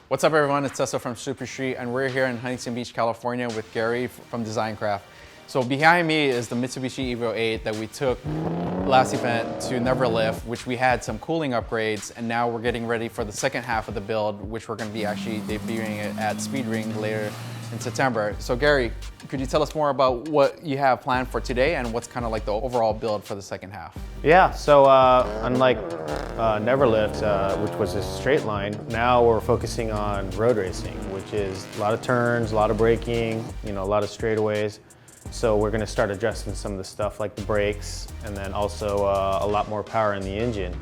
What's up everyone, it's Cecil from Super Street and we're here in Huntington Beach, California with Gary from Designcraft. So behind me is the Mitsubishi EVO 8 that we took last event to Never Lift, which we had some cooling upgrades, and now we're getting ready for the second half of the build, which we're going to be actually debuting it at Speed Ring later in September. So Gary, could you tell us more about what you have planned for today and what's kind of like the overall build for the second half? Yeah, so unlike Never Lift, which was a straight line, now we're focusing on road racing, which is a lot of turns, a lot of braking, a lot of straightaways. So we're going to start adjusting some of the stuff like the brakes, and then also a lot more power in the engine.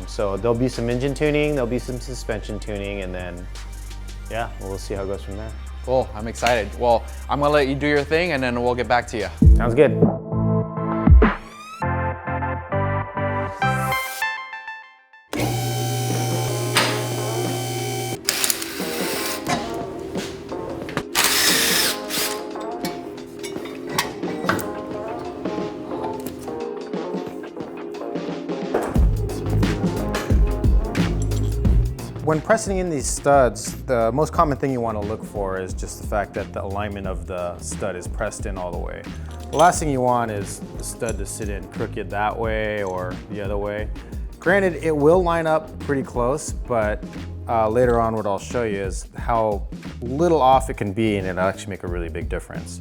So there'll be some engine tuning, there'll be some suspension tuning, and then yeah, we'll see how it goes from there. Cool, I'm excited. Well, I'm going to let you do your thing and then we'll get back to you. Sounds good. When pressing in these studs, the most common thing you want to look for is just the fact that the alignment of the stud is pressed in all the way. The last thing you want is the stud to sit in crooked that way or the other way. Granted, it will line up pretty close, but later on what I'll show you is how little off it can be, and it'll actually make a really big difference.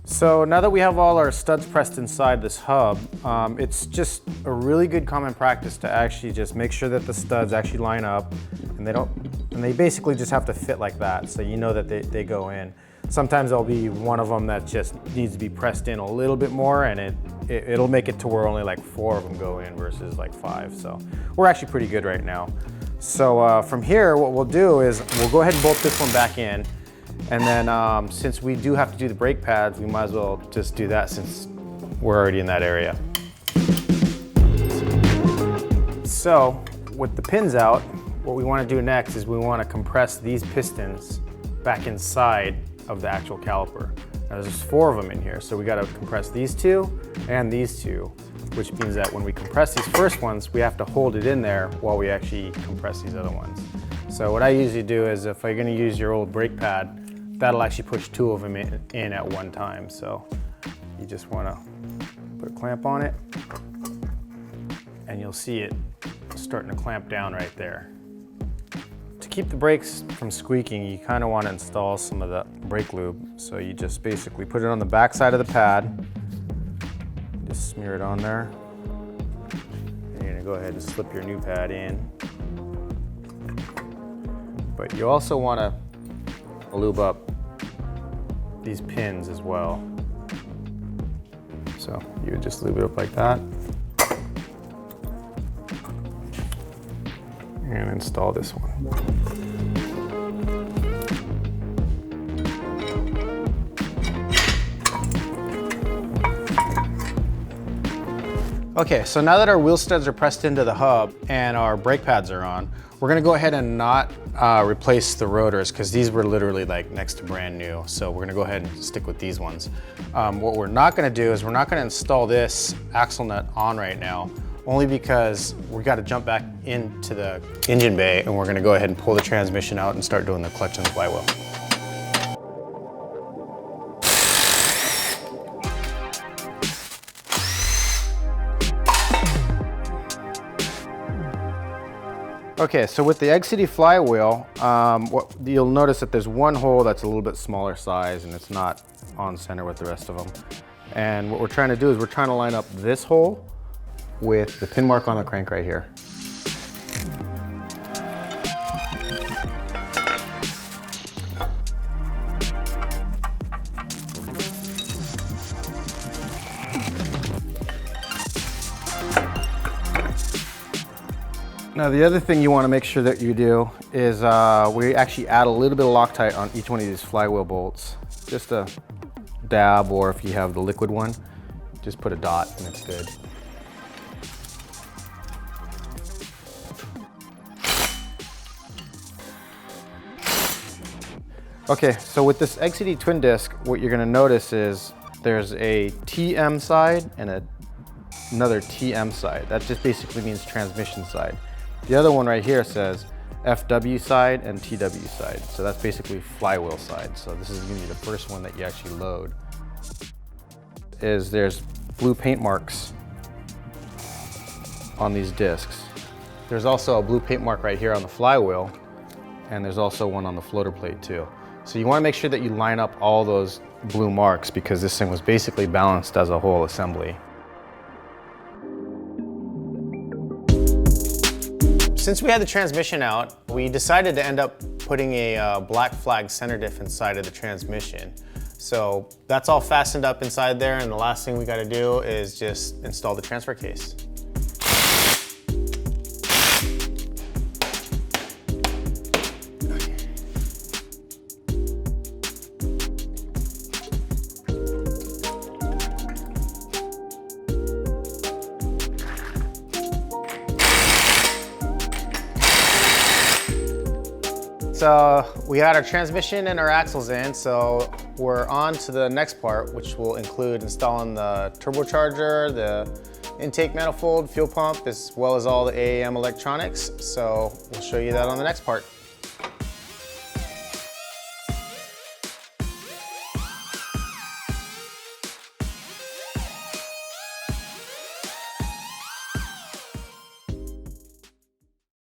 So now that we have all our studs pressed inside this hub, it's just a really good common practice to actually just make sure that the studs actually line up, and they basically just have to fit like that, so you know that they go in. Sometimes there'll be one of them that just needs to be pressed in a little bit more, and it'll make it to where only like 4 of them go in versus like 5. So we're actually pretty good right now. So from here, what we'll do is we'll go ahead and bolt this one back in. And then since we do have to do the brake pads, we might as well just do that since we're already in that area. So with the pins out, what we want to do next is we want to compress these pistons back inside of the actual caliper. Now there's 4 of them in here, so we got to compress these 2 and these 2, which means that when we compress these first ones, we have to hold it in there while we actually compress these other ones. So what I usually do is if you're going to use your old brake pad, that'll actually push 2 of them in at one time. So you just want to put a clamp on it, and you'll see it starting to clamp down right there. To keep the brakes from squeaking, you kind of want to install some of the brake lube. So you just basically put it on the back side of the pad, just smear it on there, and you're going to go ahead and slip your new pad in. But you also want to lube up these pins as well. So you would just lube it up like that and install this one. Okay, so now that our wheel studs are pressed into the hub and our brake pads are on, we're gonna go ahead and not replace the rotors, because these were literally like next to brand new. So we're gonna go ahead and stick with these ones. What we're not gonna do is we're not gonna install this axle nut on right now, only because we gotta jump back into the engine bay and we're gonna go ahead and pull the transmission out and start doing the clutch and flywheel. Okay, so with the Egg City flywheel, what you'll notice that there's one hole that's a little bit smaller size and it's not on center with the rest of them. And what we're trying to do is we're trying to line up this hole with the pin mark on the crank right here. Now the other thing you want to make sure that you do is we actually add a little bit of Loctite on each one of these flywheel bolts. Just a dab, or if you have the liquid one, just put a dot and it's good. Okay, so with this Egg City twin disc, what you're going to notice is there's a TM side and another TM side. That just basically means transmission side. The other one right here says FW side and TW side. So that's basically flywheel side. So this is gonna be the first one that you actually load. There's blue paint marks on these discs. There's also a blue paint mark right here on the flywheel, and there's also one on the floater plate too. So you wanna make sure that you line up all those blue marks because this thing was basically balanced as a whole assembly. Since we had the transmission out, we decided to end up putting a black flag center diff inside of the transmission. So that's all fastened up inside there, and the last thing we gotta do is just install the transfer case. So we got our transmission and our axles in, so we're on to the next part, which will include installing the turbocharger, the intake manifold, fuel pump, as well as all the AAM electronics. So we'll show you that on the next part.